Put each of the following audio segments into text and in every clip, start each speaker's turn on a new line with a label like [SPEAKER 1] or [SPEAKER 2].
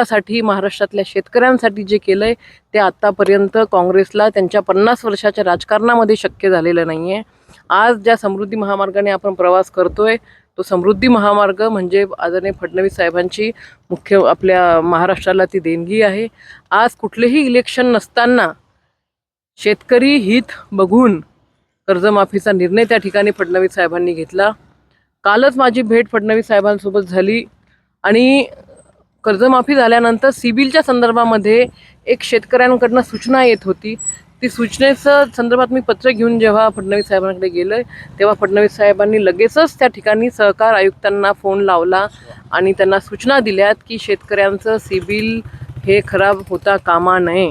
[SPEAKER 1] साठी महाराष्ट्रातल्या शेतकऱ्यांसाठी जे केलंय ते आतापर्यंत काँग्रेसला त्यांच्या 50 वर्षाच्या राजकारणामध्ये शक्य झालेलं नाहीये. आज ज्या समृद्धी महामार्गाने आपण प्रवास करतोय तो समृद्धी महामार्ग म्हणजे आदरणीय फडणवीस साहेबांची मुख्य आपल्या महाराष्ट्राला ती देणगी आहे. आज कुठलेही इलेक्शन नसताना शेतकरी हित बघून कर्जमाफीचा निर्णय त्या ठिकाणी फडणवीस साहेबांनी घेतला. कालच माझी भेट फडणवीस साहेबांसोबत झाली आणि कर्जमाफी झाल्यानंतर सिबिलच्या संदर्भामध्ये एक शेतकऱ्यांकडनं सूचना येत होती. ती सूचनेचं संदर्भात मी पत्र घेऊन जेव्हा फडणवीस साहेबांकडे गेलोय तेव्हा फडणवीस साहेबांनी लगेचच त्या ठिकाणी सहकार आयुक्तांना फोन लावला आणि त्यांना सूचना दिल्यात की शेतकऱ्यांचं सिबिल हे खराब होता कामा नये.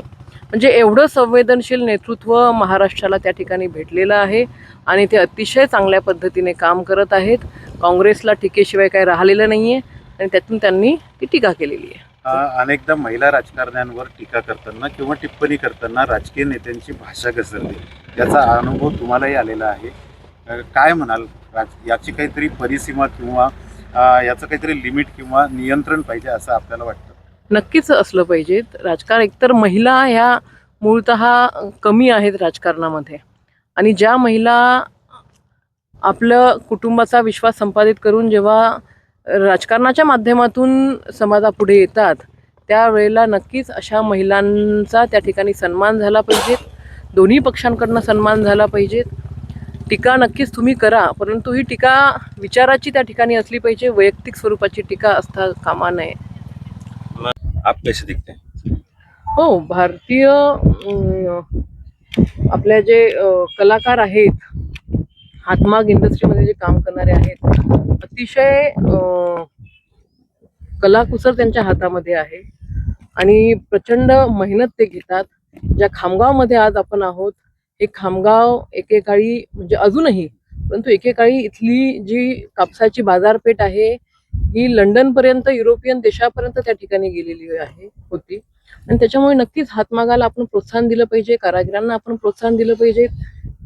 [SPEAKER 1] म्हणजे एवढं संवेदनशील नेतृत्व महाराष्ट्राला त्या ठिकाणी भेटलेलं आहे आणि ते अतिशय चांगल्या पद्धतीने काम करत आहेत. काँग्रेसला टीकेशिवाय काही राहिलेलं नाहीये आणि त्यातून त्यांनी ती टीका केलेली आहे.
[SPEAKER 2] अनेकदा महिला राजकारण्यांवर टीका करताना किंवा टिप्पणी करताना राजकीय नेत्यांची भाषा घसरते, त्याचा अनुभव तुम्हालाही आलेला आहे. काय म्हणाल, याची काहीतरी परिसीमा किंवा याचं काहीतरी लिमिट किंवा नियंत्रण पाहिजे असं आपल्याला वाटतं?
[SPEAKER 1] नक्कीच असलं पाहिजेत. राजकारण एकतर महिला ह्या मूळतः कमी आहेत राजकारणामध्ये आणि ज्या महिला आपलं कुटुंबाचा विश्वास संपादित करून जेव्हा राजकारणाच्या माध्यमातून समाजापुढे येतात त्यावेळेला नक्कीच अशा महिलांचा त्या ठिकाणी सन्मान झाला पाहिजे. दोन्ही पक्षांकडनं सन्मान झाला पाहिजे. टीका नक्कीच तुम्ही करा, परंतु ही टीका विचाराची त्या ठिकाणी असली पाहिजे, वैयक्तिक स्वरूपाची टीका असता कामा नये.
[SPEAKER 3] आप कैसे दिखते हैं?
[SPEAKER 1] हो, भारतीय आपल्या जे कलाकार आहेत, हातमाग इंडस्ट्रीमध्ये जे काम करणारे आहेत, अतिशय कलाकुसर त्यांच्या हातामध्ये आहे आणि प्रचंड मेहनत ते घेतात. ज्या खामगावमध्ये आज आपण आहोत हे खामगाव एकेकाळी म्हणजे अजूनही परंतु एकेकाळी इथली जी कापसाची बाजारपेठ आहे ही लंडनपर्यंत युरोपियन देशापर्यंत त्या ठिकाणी गेलेली होती आणि त्याच्यामुळे नक्कीच हातमागाला आपण प्रोत्साहन दिलं पाहिजे. कारागिरांना आपण प्रोत्साहन दिलं पाहिजे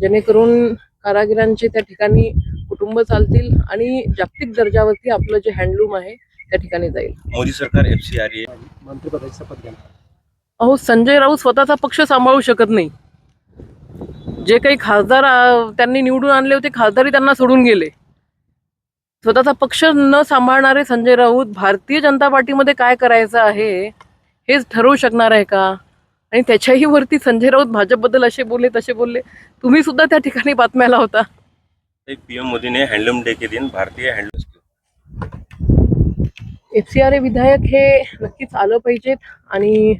[SPEAKER 1] जेणेकरून कारागिरांचे त्या ठिकाणी कुटुंब चालतील आणि जागतिक दर्जावरती आपलं जे हँडलूम आहे त्या ठिकाणी जाईल.
[SPEAKER 3] मोदी सरकार FCRA
[SPEAKER 4] मंत्रिपदाची शपथ घ्या.
[SPEAKER 1] अहो, संजय राऊत स्वतःचा पक्ष सांभाळू शकत नाही. जे काही खासदार त्यांनी निवडून आणले होते खासदारी त्यांना सोडून गेले. स्वतःचा पक्ष न सांभाळणारे संजय राऊत भारतीय जनता पार्टीमध्ये काय करायचं आहे हेच ठरवू शकणार आहे का? आणि त्याच्याही वरती संजय राऊत भाजपबद्दल असे बोलले तसे बोलले. तुम्ही सुद्धा त्या ठिकाणी बातम्याला होता.
[SPEAKER 3] PM मोदी ने हैंडलूम डे के दिन भारतीय हैंडलूम
[SPEAKER 1] FCRA विधायक हे नक्कीच आलं पाहिजेत आणि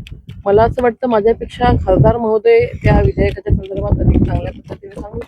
[SPEAKER 1] मला असं वाटतं माझ्यापेक्षा खासदार महोदय त्या विधेयकाच्या संदर्भात अधिक चांगल्या पद्धतीने सांगू